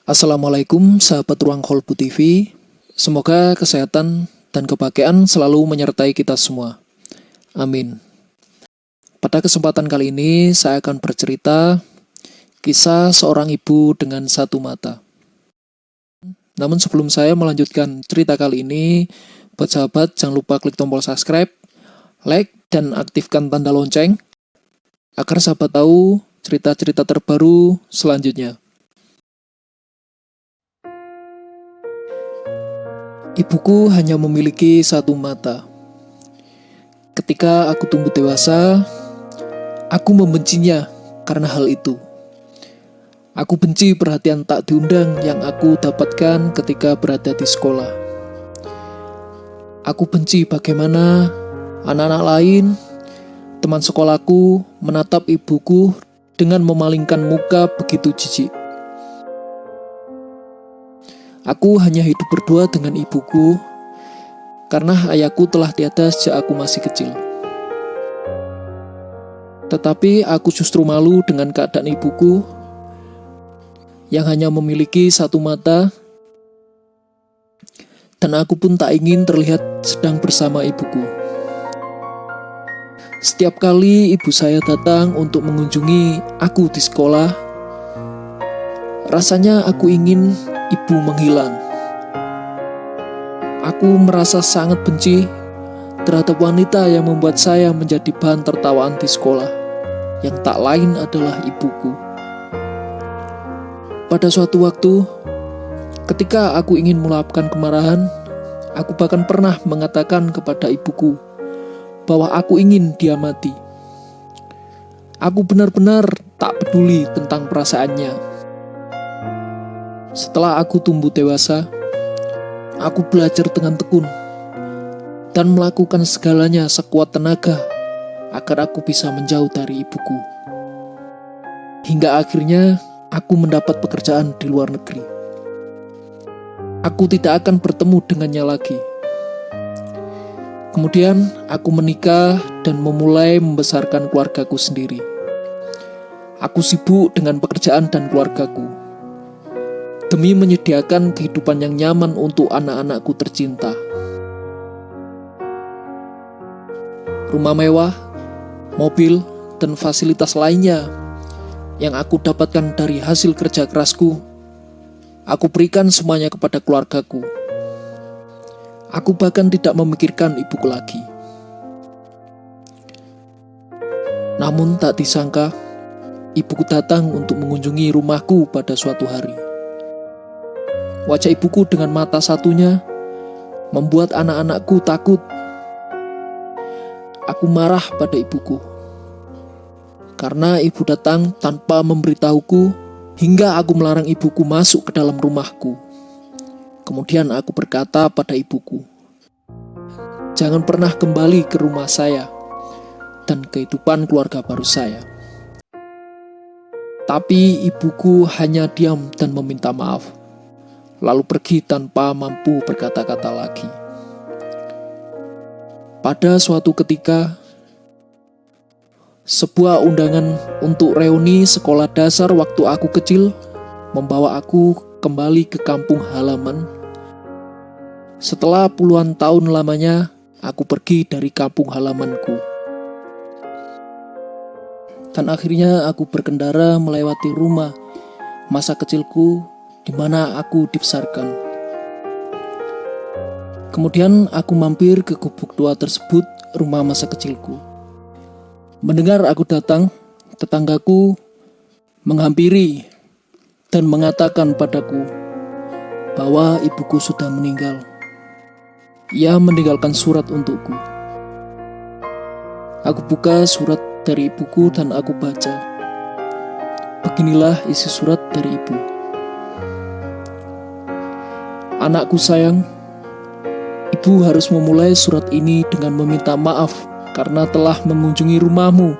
Assalamualaikum sahabat Ruang Kolbu TV. Semoga kesehatan dan kebahagiaan selalu menyertai kita semua. Amin. Pada kesempatan kali ini saya akan bercerita kisah seorang ibu dengan satu mata. Namun sebelum saya melanjutkan cerita kali ini, buat sahabat jangan lupa klik tombol subscribe, like, dan aktifkan tanda lonceng agar sahabat tahu cerita-cerita terbaru selanjutnya. Ibuku hanya memiliki satu mata. Ketika aku tumbuh dewasa, aku membencinya karena hal itu. Aku benci perhatian tak diundang yang aku dapatkan ketika berada di sekolah. Aku benci bagaimana anak-anak lain, teman sekolahku, menatap ibuku dengan memalingkan muka begitu jijik. Aku hanya hidup berdua dengan ibuku karena ayahku telah tiada sejak aku masih kecil. Tetapi aku justru malu dengan keadaan ibuku yang hanya memiliki satu mata, dan aku pun tak ingin terlihat sedang bersama ibuku. Setiap kali ibu saya datang untuk mengunjungi aku di sekolah, rasanya aku ingin ibu menghilang. Aku merasa sangat benci terhadap wanita yang membuat saya menjadi bahan tertawaan di sekolah, yang tak lain adalah ibuku. Pada suatu waktu, ketika aku ingin meluapkan kemarahan, aku bahkan pernah mengatakan kepada ibuku bahwa aku ingin dia mati. Aku benar-benar tak peduli tentang perasaannya. Setelah aku tumbuh dewasa, aku belajar dengan tekun dan melakukan segalanya sekuat tenaga agar aku bisa menjauh dari ibuku. Hingga akhirnya aku mendapat pekerjaan di luar negeri. Aku tidak akan bertemu dengannya lagi. Kemudian aku menikah dan memulai membesarkan keluargaku sendiri. Aku sibuk dengan pekerjaan dan keluargaku demi menyediakan kehidupan yang nyaman untuk anak-anakku tercinta. Rumah mewah, mobil, dan fasilitas lainnya yang aku dapatkan dari hasil kerja kerasku, aku berikan semuanya kepada keluargaku. Aku bahkan tidak memikirkan ibuku lagi. Namun tak disangka, ibuku datang untuk mengunjungi rumahku pada suatu hari. Wajah ibuku dengan mata satunya membuat anak-anakku takut. Aku marah pada ibuku karena ibu datang tanpa memberitahuku, hingga aku melarang ibuku masuk ke dalam rumahku. Kemudian aku berkata pada ibuku, "Jangan pernah kembali ke rumah saya dan kehidupan keluarga baru saya." Tapi ibuku hanya diam dan meminta maaf, lalu pergi tanpa mampu berkata-kata lagi. Pada suatu ketika, sebuah undangan untuk reuni sekolah dasar waktu aku kecil membawa aku kembali ke kampung halaman. Setelah puluhan tahun lamanya, aku pergi dari kampung halamanku. Dan akhirnya aku berkendara melewati rumah masa kecilku di mana aku dibesarkan. Kemudian aku mampir ke gubuk tua tersebut, rumah masa kecilku. Mendengar aku datang, tetanggaku menghampiri dan mengatakan padaku bahwa ibuku sudah meninggal. Ia meninggalkan surat untukku. Aku buka surat dari ibuku dan aku baca. Beginilah isi surat dari ibu. "Anakku sayang, ibu harus memulai surat ini dengan meminta maaf karena telah mengunjungi rumahmu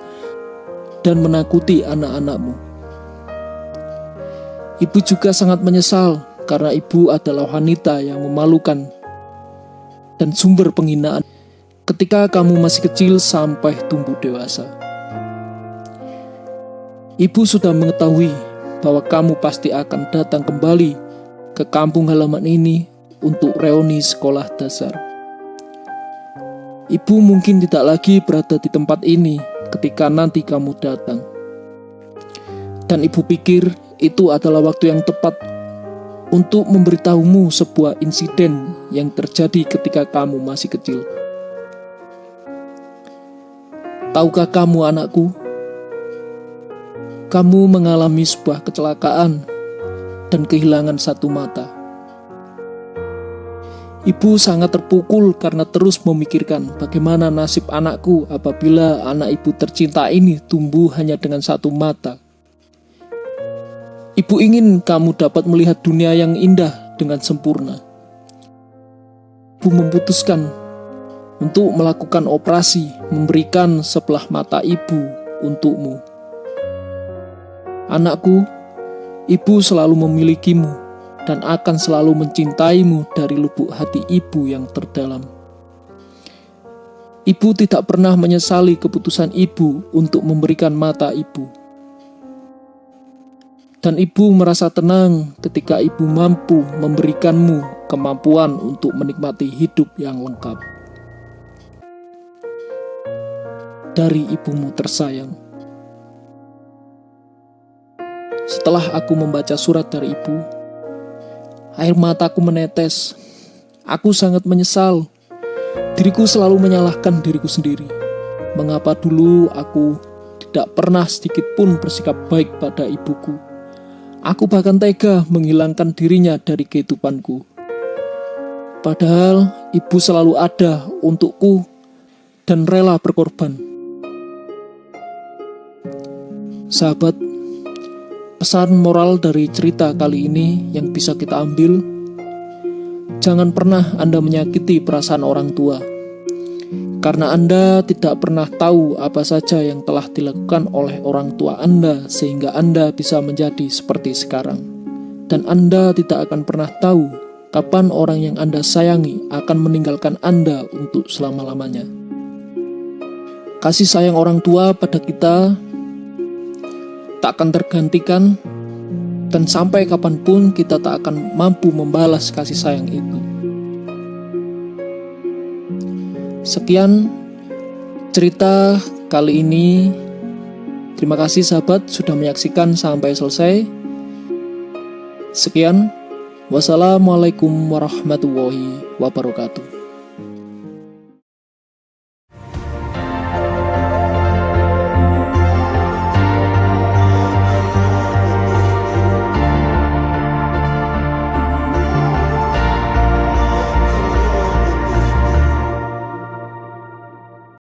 dan menakuti anak-anakmu. Ibu juga sangat menyesal karena ibu adalah wanita yang memalukan dan sumber penghinaan ketika kamu masih kecil sampai tumbuh dewasa. Ibu sudah mengetahui bahwa kamu pasti akan datang kembali ke kampung halaman ini untuk reuni sekolah dasar. Ibu mungkin tidak lagi berada di tempat ini ketika nanti kamu datang. Dan ibu pikir itu adalah waktu yang tepat untuk memberitahumu sebuah insiden yang terjadi ketika kamu masih kecil. Tahukah kamu, anakku, kamu mengalami sebuah kecelakaan dan kehilangan satu mata. Ibu sangat terpukul karena terus memikirkan bagaimana nasib anakku apabila anak ibu tercinta ini tumbuh hanya dengan satu mata. Ibu ingin kamu dapat melihat dunia yang indah dengan sempurna. Ibu memutuskan untuk melakukan operasi memberikan sebelah mata ibu untukmu. Anakku, ibu selalu memilikimu dan akan selalu mencintaimu dari lubuk hati ibu yang terdalam. Ibu tidak pernah menyesali keputusan ibu untuk memberikan mata ibu. Dan ibu merasa tenang ketika ibu mampu memberikanmu kemampuan untuk menikmati hidup yang lengkap. Dari ibumu tersayang. Setelah aku membaca surat dari ibu, air mataku menetes. Aku sangat menyesal. Diriku selalu menyalahkan diriku sendiri. Mengapa dulu aku tidak pernah sedikit pun bersikap baik pada ibuku. Aku bahkan tega menghilangkan dirinya dari kehidupanku. Padahal ibu selalu ada untukku dan rela berkorban. Sahabat, pesan moral dari cerita kali ini yang bisa kita ambil, jangan pernah Anda menyakiti perasaan orang tua, karena Anda tidak pernah tahu apa saja yang telah dilakukan oleh orang tua Anda sehingga Anda bisa menjadi seperti sekarang. Dan Anda tidak akan pernah tahu kapan orang yang Anda sayangi akan meninggalkan Anda untuk selama-lamanya. Kasih sayang orang tua pada kita tak akan tergantikan, dan sampai kapanpun kita tak akan mampu membalas kasih sayang itu. Sekian cerita kali ini. Terima kasih sahabat sudah menyaksikan sampai selesai. Sekian. Wassalamualaikum warahmatullahi wabarakatuh.